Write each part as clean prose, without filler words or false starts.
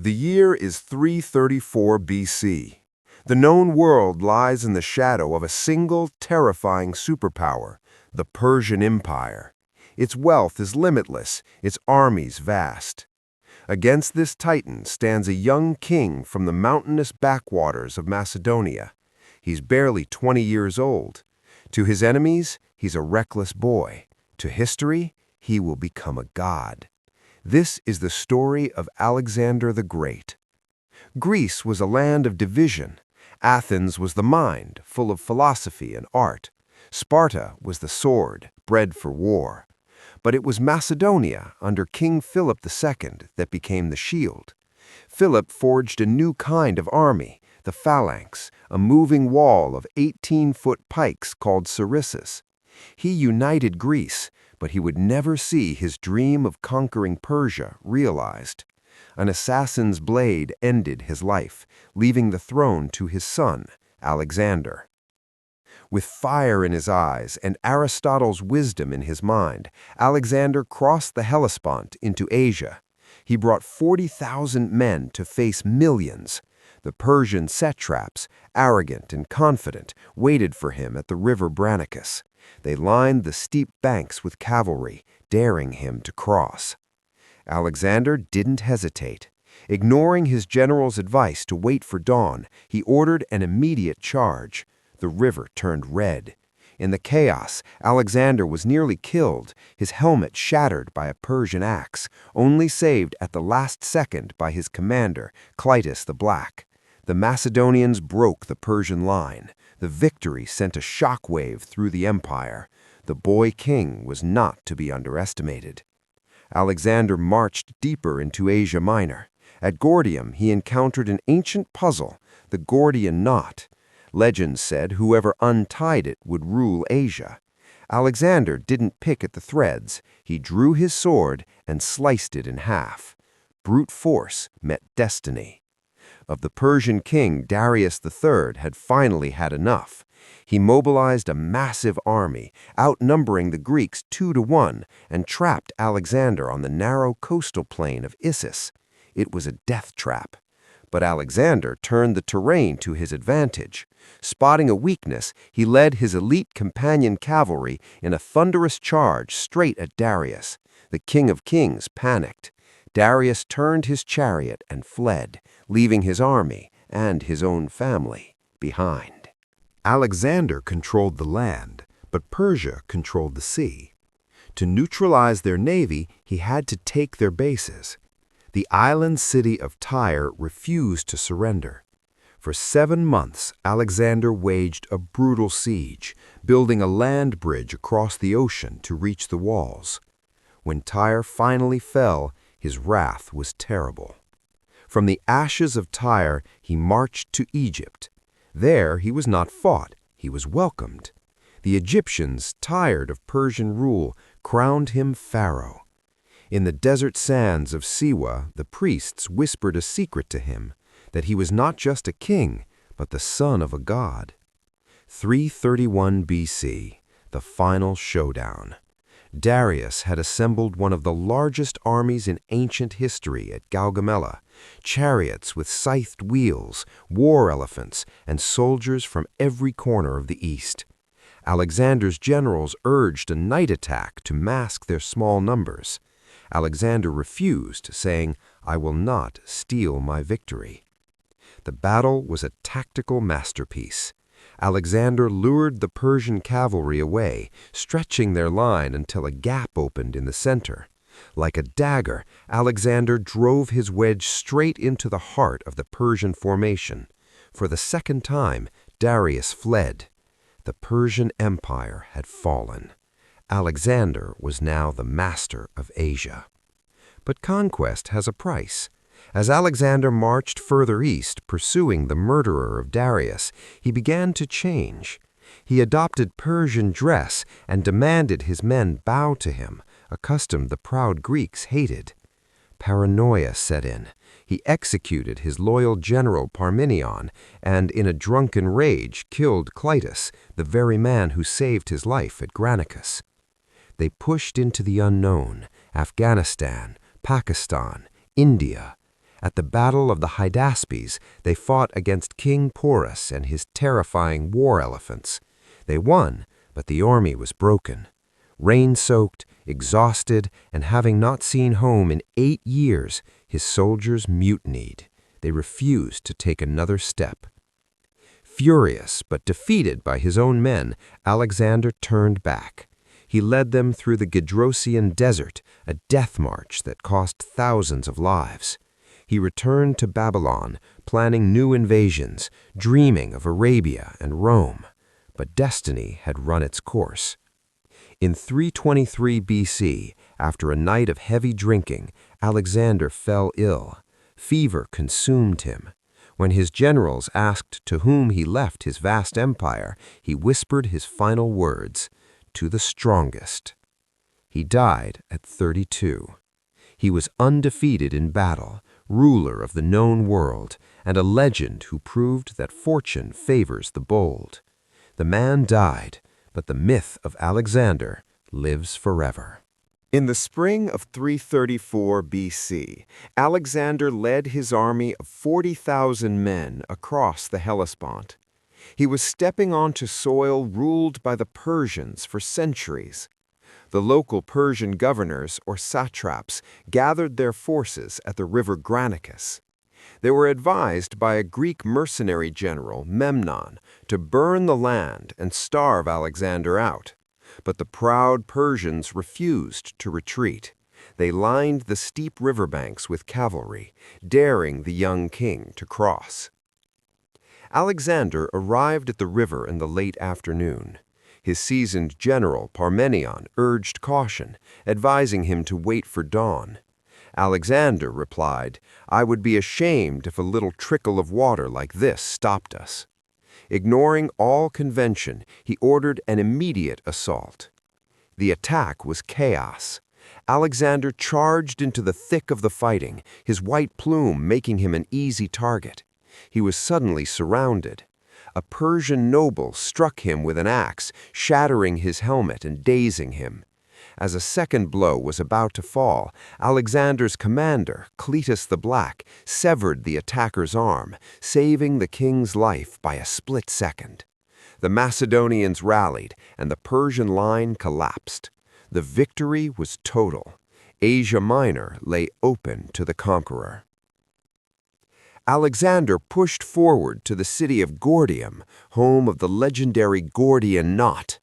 The year is 334 BC. The known world lies in the shadow of a single, terrifying superpower, the Persian Empire. Its wealth is limitless, its armies vast. Against this titan stands a young king from the mountainous backwaters of Macedonia. He's barely 20 years old. To his enemies, he's a reckless boy. To history, he will become a god. This is the story of Alexander the Great. Greece was a land of division. Athens was the mind, full of philosophy and art. Sparta was the sword, bred for war. But it was Macedonia, under King Philip II, that became the shield. Philip forged a new kind of army, the phalanx, a moving wall of 18-foot pikes called sarissas. He united Greece, but he would never see his dream of conquering Persia realized. An assassin's blade ended his life, leaving the throne to his son, Alexander. With fire in his eyes and Aristotle's wisdom in his mind, Alexander crossed the Hellespont into Asia. He brought 40,000 men to face millions. The Persian satraps, arrogant and confident, waited for him at the river Branicus. They lined the steep banks with cavalry, daring him to cross. Alexander didn't hesitate. Ignoring his general's advice to wait for dawn, he ordered an immediate charge. The river turned red. In the chaos, Alexander was nearly killed, his helmet shattered by a Persian axe, only saved at the last second by his commander, Clytus the Black. The Macedonians broke the Persian line. The victory sent a shockwave through the empire. The boy king was not to be underestimated. Alexander marched deeper into Asia Minor. At Gordium, he encountered an ancient puzzle, the Gordian knot. Legends said whoever untied it would rule Asia. Alexander didn't pick at the threads. He drew his sword and sliced it in half. Brute force met destiny. Of the Persian king, Darius III had finally had enough. He mobilized a massive army, outnumbering the Greeks 2-1, and trapped Alexander on the narrow coastal plain of Issus. It was a death trap. But Alexander turned the terrain to his advantage. Spotting a weakness, he led his elite companion cavalry in a thunderous charge straight at Darius. The King of Kings panicked. Darius turned his chariot and fled, leaving his army and his own family behind. Alexander controlled the land, but Persia controlled the sea. To neutralize their navy, he had to take their bases. The island city of Tyre refused to surrender. For 7 months, Alexander waged a brutal siege, building a land bridge across the ocean to reach the walls. When Tyre finally fell, his wrath was terrible. From the ashes of Tyre, he marched to Egypt. There he was not fought, he was welcomed. The Egyptians, tired of Persian rule, crowned him pharaoh. In the desert sands of Siwa, the priests whispered a secret to him, that he was not just a king, but the son of a god. 331 BC, the final showdown. Darius had assembled one of the largest armies in ancient history at Gaugamela, chariots with scythed wheels, war elephants, and soldiers from every corner of the east. Alexander's generals urged a night attack to mask their small numbers. Alexander refused, saying, "I will not steal my victory." The battle was a tactical masterpiece. Alexander lured the Persian cavalry away, stretching their line until a gap opened in the center. Like a dagger, Alexander drove his wedge straight into the heart of the Persian formation. For the second time, Darius fled. The Persian Empire had fallen. Alexander was now the master of Asia. But conquest has a price. As Alexander marched further east, pursuing the murderer of Darius, he began to change. He adopted Persian dress and demanded his men bow to him, a custom the proud Greeks hated. Paranoia set in. He executed his loyal general Parmenion and, in a drunken rage, killed Clytus, the very man who saved his life at Granicus. They pushed into the unknown, Afghanistan, Pakistan, India. At the Battle of the Hydaspes, they fought against King Porus and his terrifying war elephants. They won, but the army was broken. Rain-soaked, exhausted, and having not seen home in 8 years, his soldiers mutinied. They refused to take another step. Furious but defeated by his own men, Alexander turned back. He led them through the Gedrosian desert, a death march that cost thousands of lives. He returned to Babylon, planning new invasions, dreaming of Arabia and Rome. But destiny had run its course. In 323 BC, after a night of heavy drinking, Alexander fell ill. Fever consumed him. When his generals asked to whom he left his vast empire, he whispered his final words, "To the strongest." He died at 32. He was undefeated in battle, ruler of the known world, and a legend who proved that fortune favors the bold. The man died, but the myth of Alexander lives forever. In the spring of 334 BC, Alexander led his army of 40,000 men across the Hellespont. He was stepping onto soil ruled by the Persians for centuries. The local Persian governors, or satraps, gathered their forces at the river Granicus. They were advised by a Greek mercenary general, Memnon, to burn the land and starve Alexander out. But the proud Persians refused to retreat. They lined the steep riverbanks with cavalry, daring the young king to cross. Alexander arrived at the river in the late afternoon. His seasoned general, Parmenion, urged caution, advising him to wait for dawn. Alexander replied, "I would be ashamed if a little trickle of water like this stopped us." Ignoring all convention, he ordered an immediate assault. The attack was chaos. Alexander charged into the thick of the fighting, his white plume making him an easy target. He was suddenly surrounded. A Persian noble struck him with an axe, shattering his helmet and dazing him. As a second blow was about to fall, Alexander's commander, Cletus the Black, severed the attacker's arm, saving the king's life by a split second. The Macedonians rallied, and the Persian line collapsed. The victory was total. Asia Minor lay open to the conqueror. Alexander pushed forward to the city of Gordium, home of the legendary Gordian knot.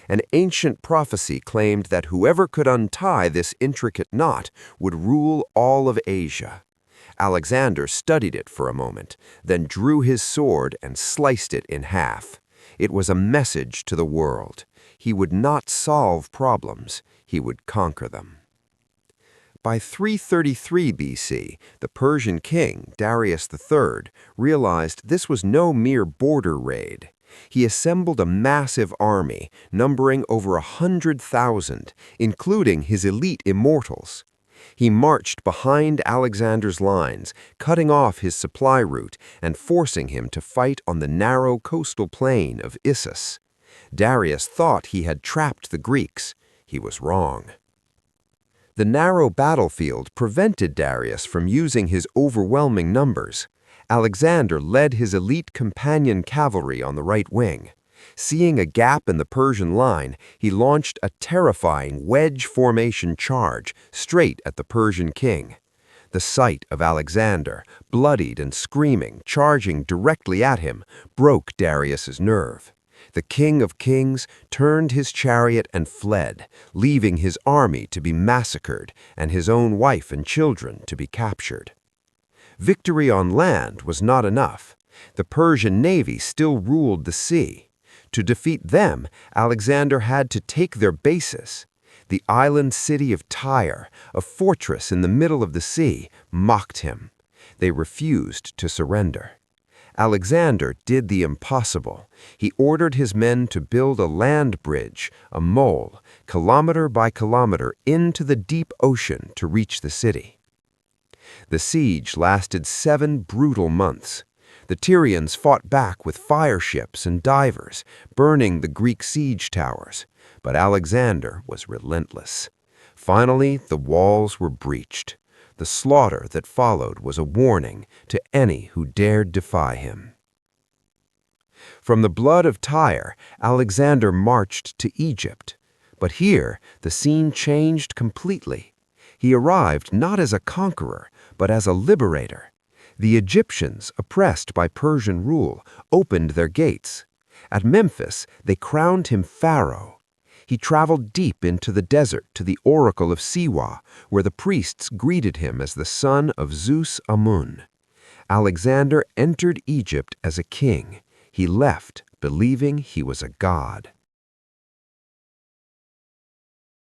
An ancient prophecy claimed that whoever could untie this intricate knot would rule all of Asia. Alexander studied it for a moment, then drew his sword and sliced it in half. It was a message to the world. He would not solve problems, he would conquer them. By 333 BC, the Persian king, Darius III, realized this was no mere border raid. He assembled a massive army, numbering over 100,000, including his elite immortals. He marched behind Alexander's lines, cutting off his supply route and forcing him to fight on the narrow coastal plain of Issus. Darius thought he had trapped the Greeks. He was wrong. The narrow battlefield prevented Darius from using his overwhelming numbers. Alexander led his elite companion cavalry on the right wing. Seeing a gap in the Persian line, he launched a terrifying wedge formation charge straight at the Persian king. The sight of Alexander, bloodied and screaming, charging directly at him, broke Darius's nerve. The King of Kings turned his chariot and fled, leaving his army to be massacred and his own wife and children to be captured. Victory on land was not enough. The Persian navy still ruled the sea. To defeat them, Alexander had to take their bases. The island city of Tyre, a fortress in the middle of the sea, mocked him. They refused to surrender. Alexander did the impossible. He ordered his men to build a land bridge, a mole, kilometer by kilometer into the deep ocean to reach the city. The siege lasted 7 brutal months. The Tyrians fought back with fire ships and divers, burning the Greek siege towers. But Alexander was relentless. Finally, the walls were breached. The slaughter that followed was a warning to any who dared defy him. From the blood of Tyre, Alexander marched to Egypt. But here, the scene changed completely. He arrived not as a conqueror, but as a liberator. The Egyptians, oppressed by Persian rule, opened their gates. At Memphis, they crowned him pharaoh. He traveled deep into the desert to the oracle of Siwa, where the priests greeted him as the son of Zeus Amun. Alexander entered Egypt as a king. He left believing he was a god.